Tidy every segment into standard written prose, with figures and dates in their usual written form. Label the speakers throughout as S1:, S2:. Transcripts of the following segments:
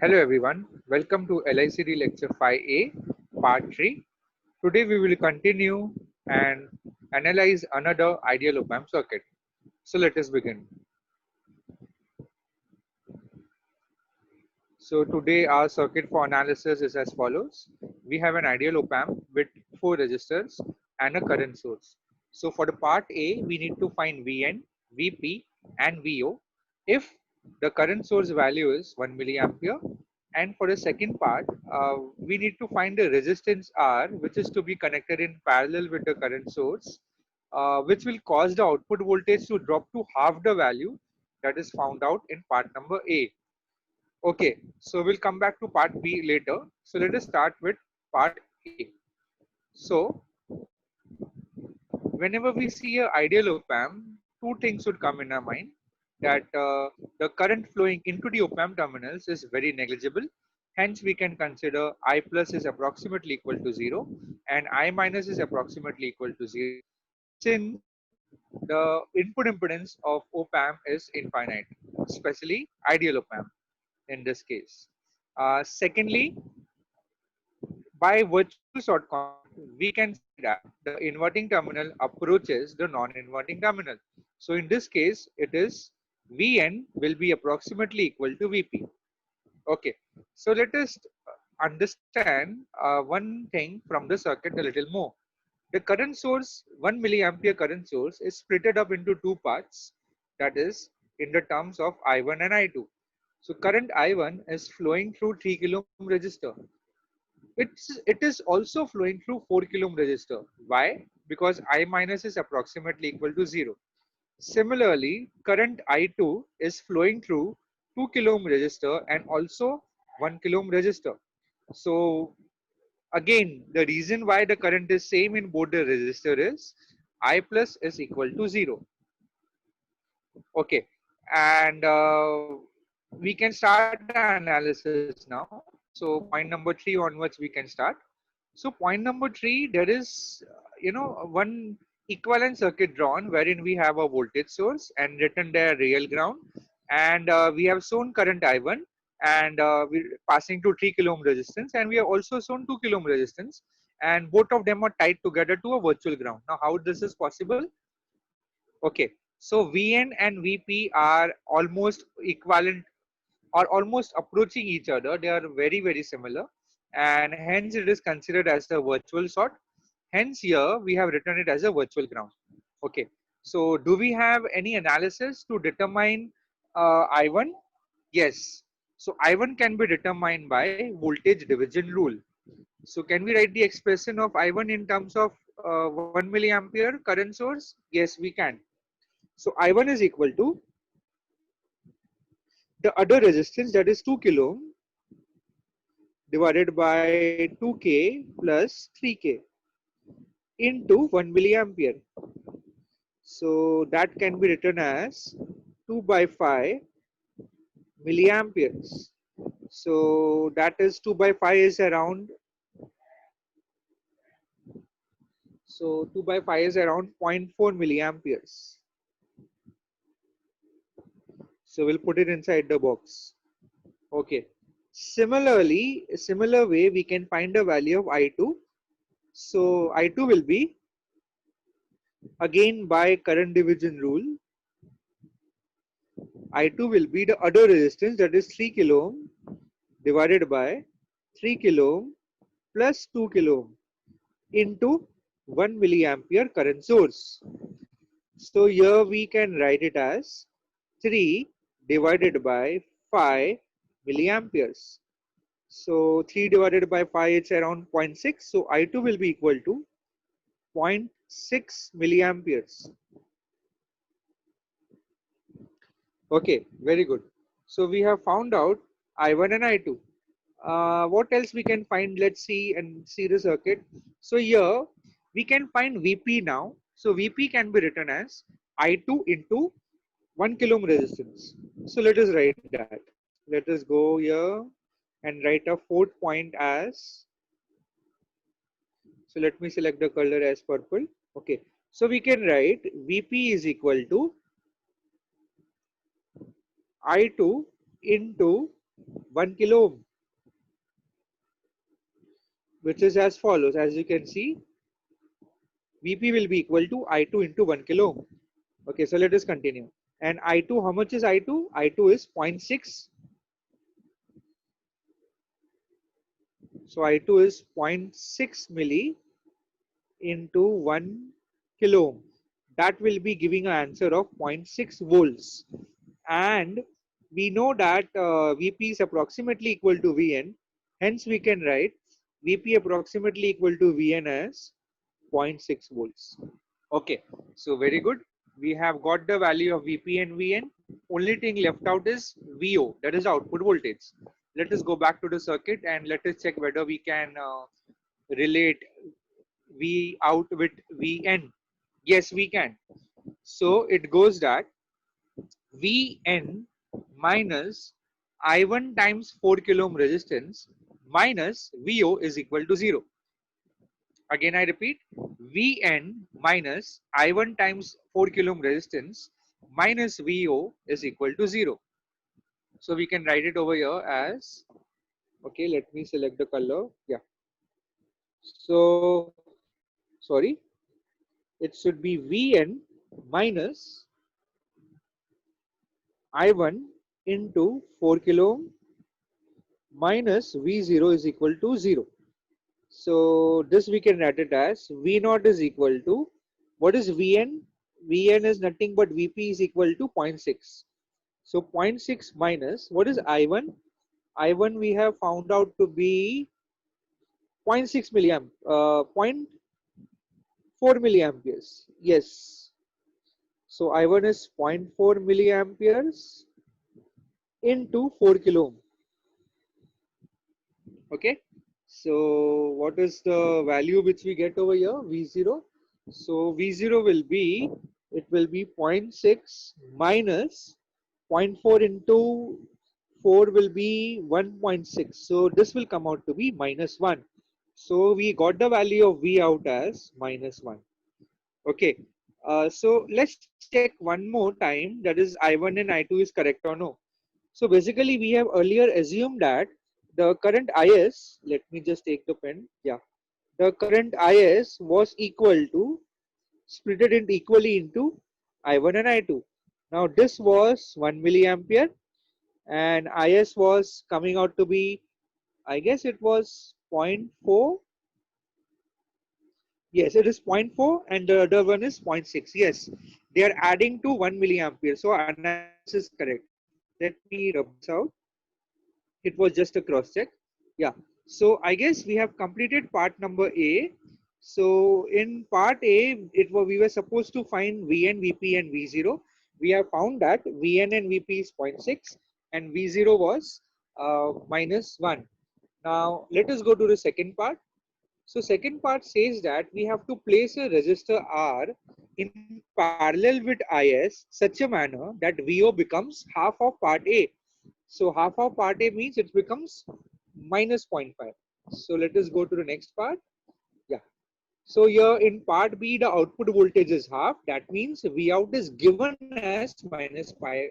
S1: Hello everyone, welcome to LICD Lecture 5A, Part 3. Today we will continue and analyze another ideal op-amp circuit. So let us begin. So today our circuit for analysis is as follows. We have an ideal op-amp with 4 resistors and a current source. So for the part A, we need to find Vn, Vp and Vo if the current source value is 1 milliampere, and for the second part, we need to find the resistance R which is to be connected in parallel with the current source, which will cause the output voltage to drop to half the value that is found out in part number A. Okay, so we'll come back to part B later. So let us start with part A. So whenever we see an ideal op-amp, two things should come in our mind, that the current flowing into the op-amp terminals is very negligible. Hence, we can consider I plus is approximately equal to 0 and I minus is approximately equal to 0, since the input impedance of op-amp is infinite, especially ideal op-amp in this case. Secondly, by virtual short contact, we can say that the inverting terminal approaches the non-inverting terminal. So in this case, it is Vn will be approximately equal to Vp. Okay, so let us understand one thing from the circuit a little more. The current source, 1 milliampere current source, is splitted up into two parts, that is in the terms of I1 and I2. So current I1 is flowing through 3 kilo ohm resistor. It is also flowing through 4 kilo ohm resistor. Why? Because I minus is approximately equal to 0. Similarly, current I2 is flowing through 2 kilo ohm resistor and also 1 kilo ohm resistor. So again, the reason why the current is same in both the resistor is I plus is equal to 0. Okay, and we can start the analysis now. So point number 3 onwards we can start. So point number 3, there is one equivalent circuit drawn wherein we have a voltage source and written there real ground, and we have shown current I1, and we're passing to 3 kilo ohm resistance, and we have also shown 2 kilo ohm resistance, and both of them are tied together to a virtual ground. Now how this is possible? Okay, so Vn and Vp are almost equivalent or almost approaching each other. They are very similar, and hence it is considered as a virtual short. Hence here we have written it as a virtual ground. Okay, so do we have any analysis to determine I1? Yes. So I1 can be determined by voltage division rule. So can we write the expression of I1 in terms of 1 milliampere current source? Yes, we can. So I1 is equal to the other resistance, that is 2 kilo ohm, divided by 2k plus 3k into 1 milliampere. So that can be written as 2 by 5 milliamperes. So that is 2 by 5 is around, so 2 by 5 is around 0.4 milliamperes. So we'll put it inside the box. Okay. Similarly, similar way we can find the value of I2. So I2 will be, again by current division rule, I2 will be the other resistance, that is 3 kilo ohm divided by 3 kilo ohm plus 2 kilo ohm into 1 milliampere current source. So here we can write it as 3 divided by 5 milliamperes. So 3 divided by 5 is around 0.6. So I2 will be equal to 0.6 milliamperes. Okay, very good. So we have found out I1 and I2. What else we can find? Let's see and see the circuit. So here we can find Vp now. So Vp can be written as I2 into 1 kilo ohm resistance. So let us write that. Let us go here and write a fourth point as, so let me select the color as purple. Okay, so we can write Vp is equal to I2 into 1 kilo ohm, which is as follows. As you can see, Vp will be equal to I2 into 1 kilo ohm. Okay, so let us continue. And I2, how much is I2? I2 is 0.6. So I2 is 0.6 milli into 1 kilo ohm. That will be giving an answer of 0.6 volts. And we know that Vp is approximately equal to Vn. Hence we can write Vp approximately equal to Vn as 0.6 volts. Okay, so very good. We have got the value of Vp and Vn. Only thing left out is Vo, that is output voltage. Let us go back to the circuit and let us check whether we can relate V out with Vn. Yes, we can. So it goes that Vn minus I1 times 4 kilo ohm resistance minus Vo is equal to 0. Again, I repeat, Vn minus I1 times 4 kilo ohm resistance minus Vo is equal to 0. So we can write it over here as, okay, let me select the color. Yeah. So, sorry, it should be Vn minus I1 into 4 kilo ohm minus V0 is equal to 0. So this we can write it as V0 is equal to, what is Vn? Vn is nothing but Vp is equal to 0.6. So 0.6 minus, what is I1? I1 we have found out to be 0.6 milliamp, 0.4 milliamperes. Yes. So I1 is 0.4 milliamperes into 4 kilo ohm. Okay. So what is the value which we get over here? V0. So V0 will be, it will be 0.6 minus 0.4 into 4 will be 1.6. So this will come out to be minus 1. So we got the value of V out as minus 1. Okay. So let's check one more time, that is I1 and I2 is correct or no. So basically we have earlier assumed that the current IS, let me just take the pen. Yeah. The current IS was equal to, split it in equally into I1 and I2. Now this was 1 milliampere and IS was coming out to be, I guess it was 0.4. Yes, it is zero point 0.4 and the other one is 0.6. Yes, they are adding to 1 milliampere. So analysis is correct. Let me rub this out. It was just a cross check. Yeah. So I guess we have completed part number A. So in part A, we were supposed to find Vn, Vp and V0. We have found that Vn and Vp is 0.6 and V0 was minus 1. Now let us go to the second part. So second part says that we have to place a resistor R in parallel with IS such a manner that VO becomes half of part A. So half of part A means it becomes minus zero point 0.5. So let us go to the next part. Yeah. So here in part B, the output voltage is half. That means V out is given as minus zero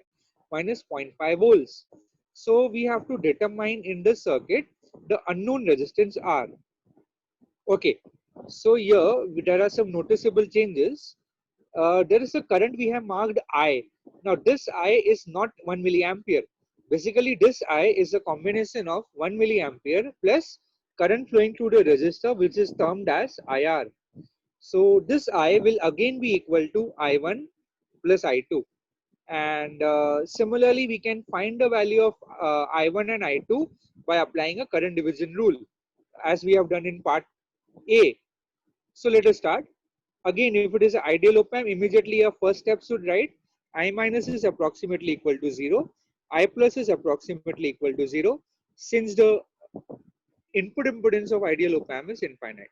S1: point 0.5 volts. So we have to determine in the circuit the unknown resistance R. Okay, so here there are some noticeable changes. There is a current we have marked I. Now this I is not 1 milliampere. Basically this I is a combination of 1 milliampere plus current flowing through the resistor which is termed as IR. So this I will again be equal to I1 plus I2. And similarly we can find the value of I1 and I2 by applying a current division rule as we have done in part A. So let us start. Again, if it is an ideal op-amp, immediately your first step should write I minus is approximately equal to 0, I plus is approximately equal to 0, since the input impedance of ideal op-amp is infinite.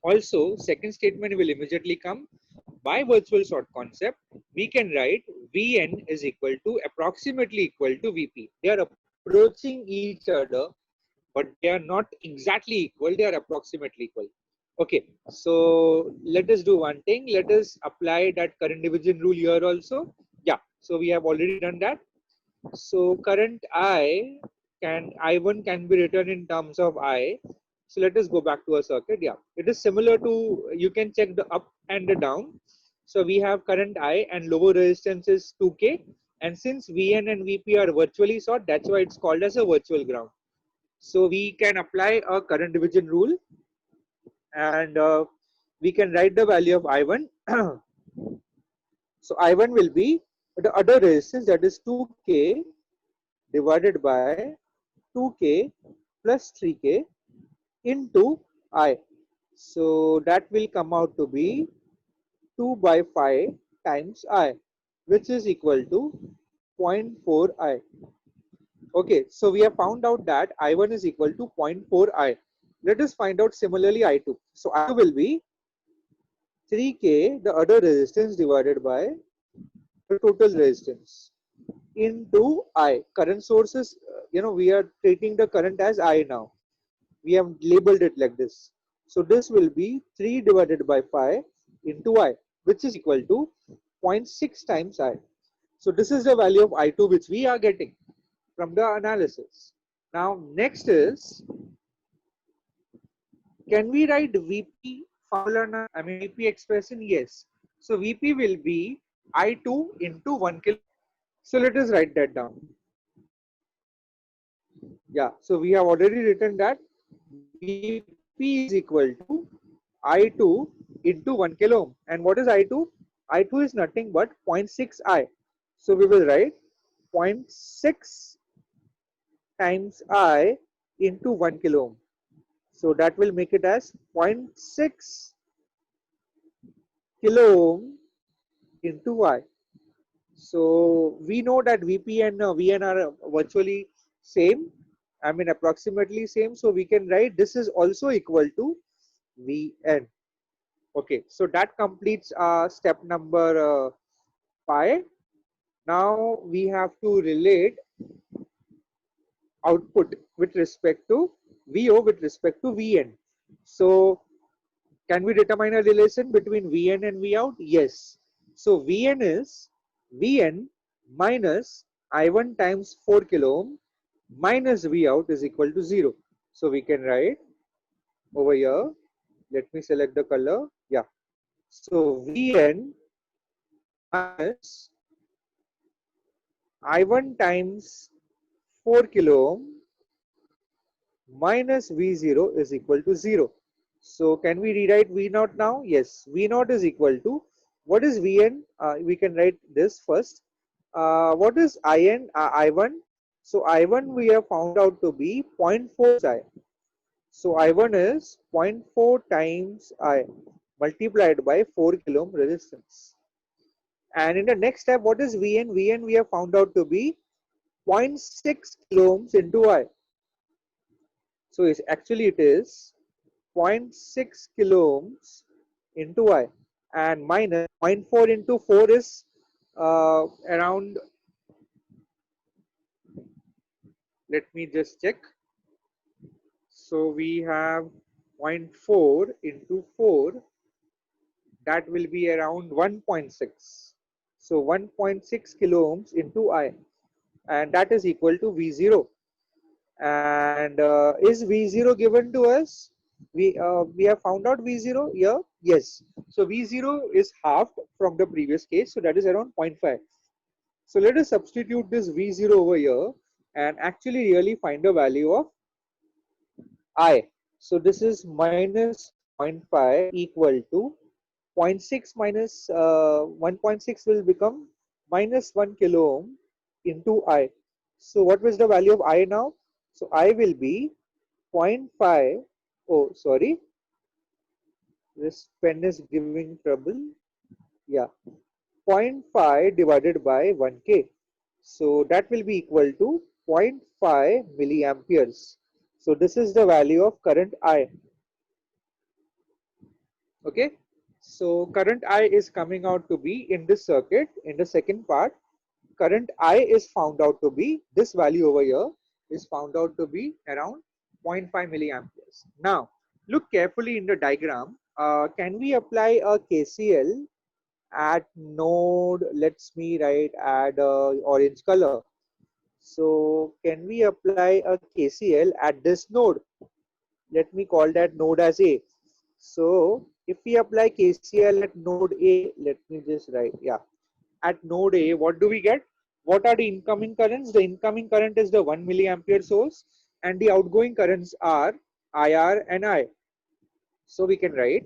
S1: Also, second statement will immediately come. By virtual short concept, we can write Vn is equal to approximately equal to Vp. They are approaching each other, but they are not exactly equal, they are approximately equal. Okay, so let us do one thing. Let us apply that current division rule here also. Yeah, so we have already done that. So current I can I1 can be written in terms of I. So let us go back to a circuit. Yeah, it is similar to, you can check the up and the down. So we have current I and lower resistance is 2K. And since VN and VP are virtually short, that's why it's called as a virtual ground. So we can apply a current division rule, and we can write the value of I1. So I1 will be the other resistance, that is 2K divided by 2K plus 3K into I. So that will come out to be 2 by 5 times I, which is equal to zero point 0.4 I. Okay, so we have found out that I1 is equal to 0.4 I. Let us find out similarly I2. So I2 will be 3K, the other resistance, divided by the total resistance into I. Current sources, we are treating the current as I now. We have labeled it like this. So this will be 3 divided by 5 into I, which is equal to 0.6 times I. So this is the value of I2 which we are getting from the analysis. Now next is, can we write VP formula now? I mean VP expression? Yes. So VP will be I2 into 1 kilo. So let us write that down. Yeah, so we have already written that VP is equal to I2 into 1 kilo ohm. And what is I2? I2 is nothing but 0.6 I. So we will write 0.6 times I into 1 kilo ohm. So that will make it as 0.6 kilo ohm into I. So we know that VP and VN are virtually same. I mean approximately same. So we can write this is also equal to VN. Okay, so that completes step number 5. Now we have to relate output with respect to VO with respect to VN. So can we determine a relation between VN and Vout? Yes. So VN is VN minus I1 times 4 kilo ohm minus Vout is equal to 0. So we can write over here. Let me select the color. Yeah. So VN minus I1 times 4 kilo ohm minus V0 is equal to 0. So can we rewrite V0 now? Yes, V0 is equal to, what is Vn? We can write this first. What is In? I1. So I1 we have found out to be 0.4 I. So I1 is zero point 0.4 times I multiplied by 4 kilo ohm resistance. And in the next step, what is Vn? Vn we have found out to be 0.6 kilo ohms into I. So actually it is 0.6 kilo ohms into I, and minus 0.4 into 4 is around, let me just check. So we have 0.4 into 4, that will be around 1.6. So 1.6 kilo ohms into I, and that is equal to V0. And is V0 given to us? We have found out V0 here. Yes. So V0 is half from the previous case, so that is around 0.5. So let us substitute this V0 over here and actually really find the value of I. So this is minus 0.5 equal to 0.6 minus 1.6 will become minus 1 kilo ohm into I. So what was the value of I now? So I will be 0.5. Oh, sorry. This pen is giving trouble. Yeah. 0.5 divided by 1K. So that will be equal to 0.5 milliamperes. So this is the value of current I. Okay. So current I is coming out to be in this circuit in the second part. Current I is found out to be, this value over here is found out to be around 0.5 milliamperes. Now look carefully in the diagram. Can we apply a KCL at node? Let's me write, add orange color. So can we apply a KCL at this node? Let me call that node as A. So if we apply KCL at node A, let me just write, yeah. At node A, what do we get? What are the incoming currents? The incoming current is the 1 milliampere source, and the outgoing currents are IR and I. So we can write,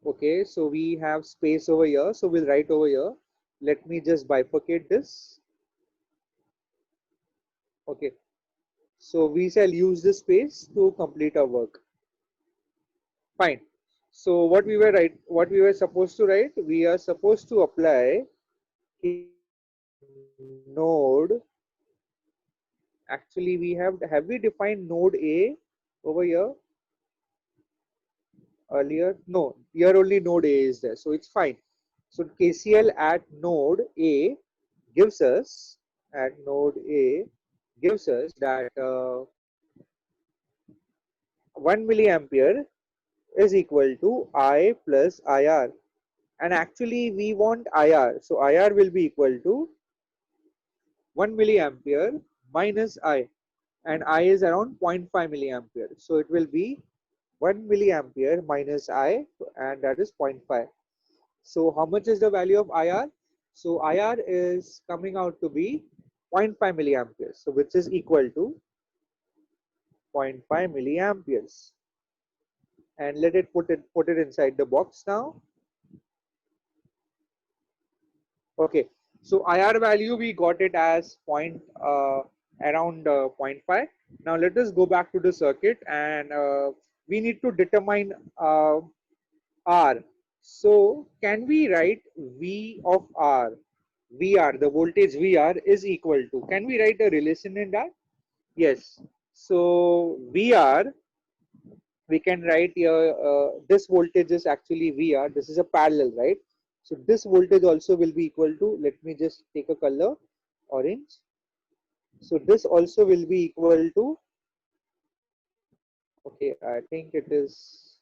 S1: okay, so we have space over here. So we'll write over here. Let me just bifurcate this. Okay, so we shall use this space to complete our work. Fine. So what we were supposed to write, we are supposed to apply node. Actually, have we defined node A over here earlier? No, here only node A is there, so it's fine. So KCL at node A gives us that 1 milliampere is equal to I plus IR, and actually we want IR, so IR will be equal to 1 milliampere minus I, and I is around 0.5 milliampere, so it will be 1 milliampere minus I, and that is 0.5. So how much is the value of IR? So IR is coming out to be 0.5 milliamperes, so which is equal to 0.5 milliamperes. And let it put it inside the box now. Okay, so IR value we got it as around 0.5. Now let us go back to the circuit, and we need to determine R. So can we write V of R? VR, the voltage VR is equal to. Can we write a relation in that? Yes. So VR, we can write here, this voltage is actually VR. This is a parallel, right? So this voltage also will be equal to, let me just take a color, orange. So this also will be equal to, okay, I think it is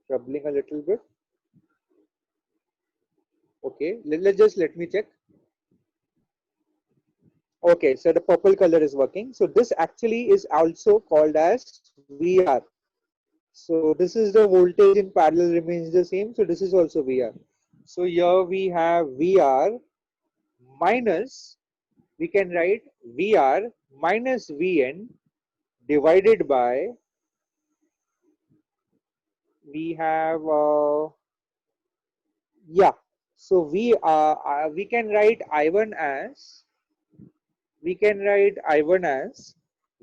S1: troubling a little bit. Okay, let me check. Okay, so the purple color is working. So this actually is also called as VR. So this is the voltage in parallel remains the same. So this is also VR. So here we have VR minus, we can write VR minus Vn divided by, we have, yeah. So we can write I1 as,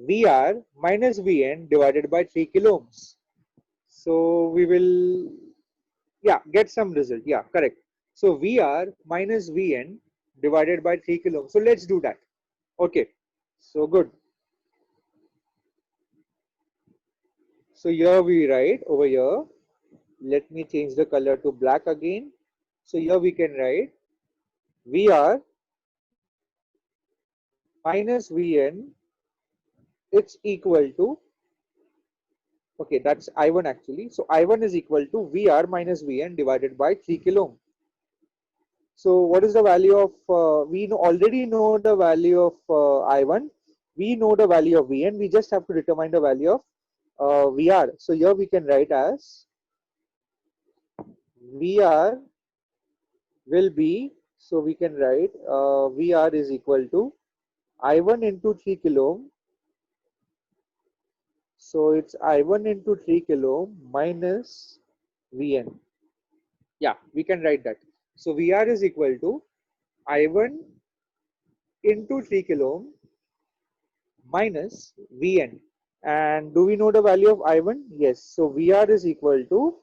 S1: VR minus Vn divided by 3 kilo ohms. So we will, yeah, get some result. Yeah, correct. So VR minus Vn divided by 3 kilo ohms. So let's do that. Okay. So good. So here we write over here. Let me change the color to black again. So here we can write VR minus Vn, it's equal to, okay, that's I1 actually. So I1 is equal to VR minus Vn divided by 3 kilo ohm. So what is the value of, already know the value of I1. We know the value of Vn. We just have to determine the value of VR. So here we can write as VR will be, so we can write VR is equal to I1 into 3 kilo ohm. So it's I1 into 3 kilo ohm minus Vn. Yeah, we can write that. So VR is equal to I1 into 3 kilo ohm minus Vn. And do we know the value of I1? Yes. So VR is equal to,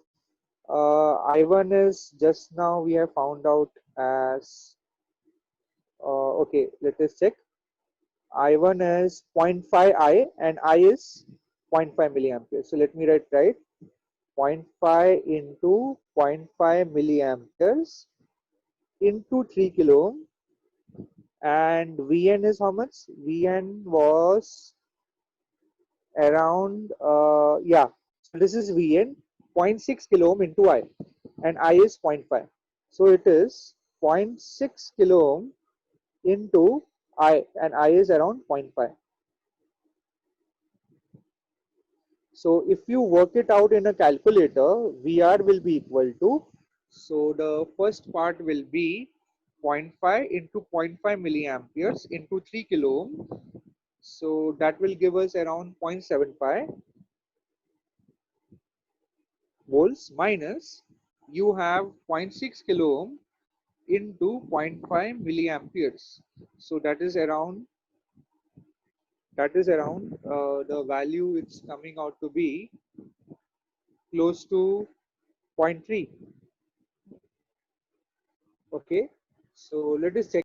S1: I1 is just now we have found out as, okay, let us check. I1 is 0.5 I and I is 0.5 milliampere. So let me write 0.5 into 0.5 milliamperes into 3 kilo ohm, and Vn is how much? Vn was around, yeah, so this is Vn 0.6 kilo ohm into I, and I is 0.5. So it is 0.6 kilo ohm into I, and I is around 0.5. So if you work it out in a calculator, VR will be equal to, so the first part will be 0.5 into zero point 0.5 milliamperes into 3 kilo ohm. So that will give us around 0.75 volts minus you have 0.6 kilo ohm into zero point 0.5 milliamperes. So that is around the value it's coming out to be close to zero point 0.3. Okay, so let us check.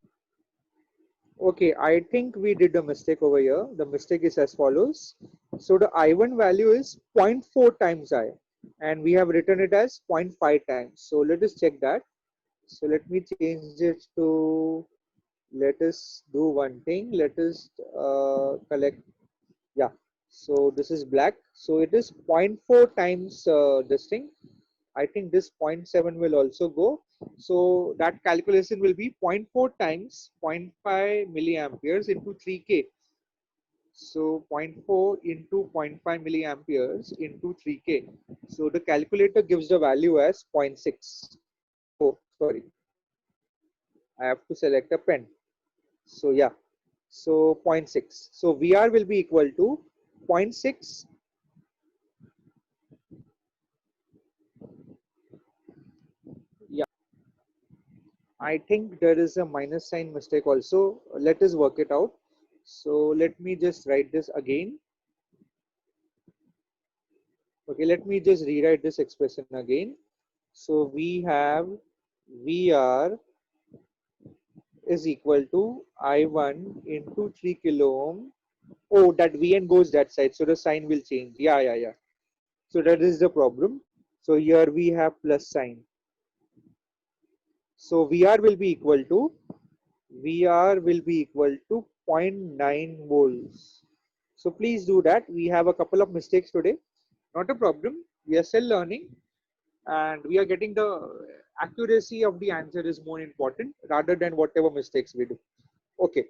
S1: Okay, I think we did a mistake over here. The mistake is as follows. So the I1 value is zero point 0.4 times I, and we have written it as 0.5 times. So let us check that. So let me change it to, let us do one thing. Let us collect, yeah. So this is black. So it is zero point 0.4 times this thing. I think this 0.7 will also go. So that calculation will be zero point 0.4 times 0.5 milliamperes into 3K. So zero point 0.4 into 0.5 milliamperes into 3K. So the calculator gives the value as 0.6. Oh, sorry. I have to select a pen. So yeah. So 0.6. So VR will be equal to 0.6. Yeah. I think there is a minus sign mistake also. Let us work it out. So let me just write this again. Okay, let me just rewrite this expression again. So we have VR is equal to I1 into 3 kilo ohm. Oh, that Vn goes that side, so the sign will change. Yeah, yeah, yeah. So that is the problem. So here we have plus sign. So VR will be equal to zero point 0.9 volts. So please do that. We have a couple of mistakes today. Not a problem. We are still learning and we are getting the accuracy of the answer is more important rather than whatever mistakes we do. Okay.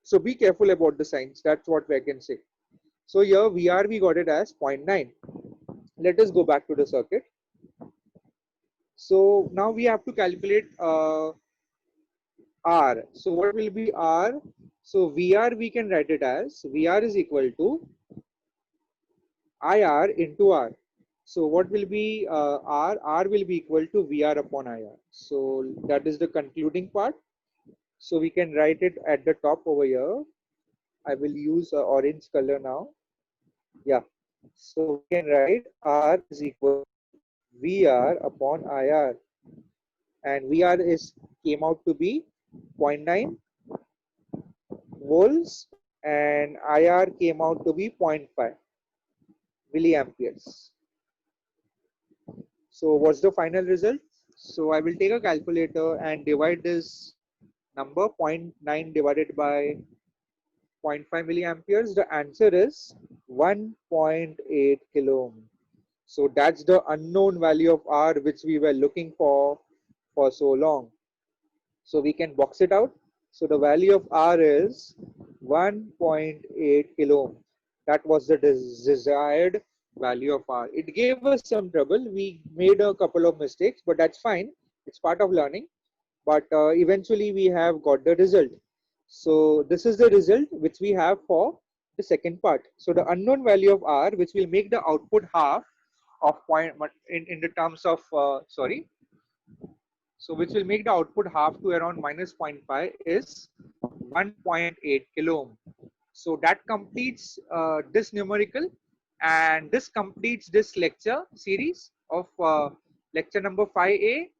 S1: So be careful about the signs. That's what I can say. So here VR we got it as zero point 0.9. Let us go back to the circuit. So now we have to calculate R. So what will be R? So VR we can write it as VR is equal to IR into R. So what will be R? R will be equal to VR upon IR. So that is the concluding part. So we can write it at the top over here. I will use orange color now. Yeah. So we can write R is equal to VR upon IR. And VR is came out to be 0.9 volts and IR came out to be 0.5 milliamperes. So what's the final result? So I will take a calculator and divide this number 0.9 divided by zero point 0.5 milliamperes. The answer is 1.8 kilo ohm. So that's the unknown value of R which we were looking for so long. So we can box it out. So the value of R is 1.8 kilo ohm. That was the desired value of R. It gave us some trouble. We made a couple of mistakes, but that's fine. It's part of learning. But eventually we have got the result. So this is the result which we have for the second part. So the unknown value of R, which will make the output half of point in the terms of sorry, so which will make the output half to around minus zero point 0.5 is 1.8 kilo ohm. So that completes this numerical and this completes this lecture series of lecture number 5A,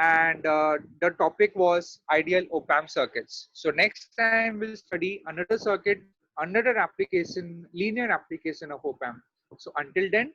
S1: and the topic was ideal op-amp circuits. So next time we'll study another circuit, another application, linear application of op-amp. So until then,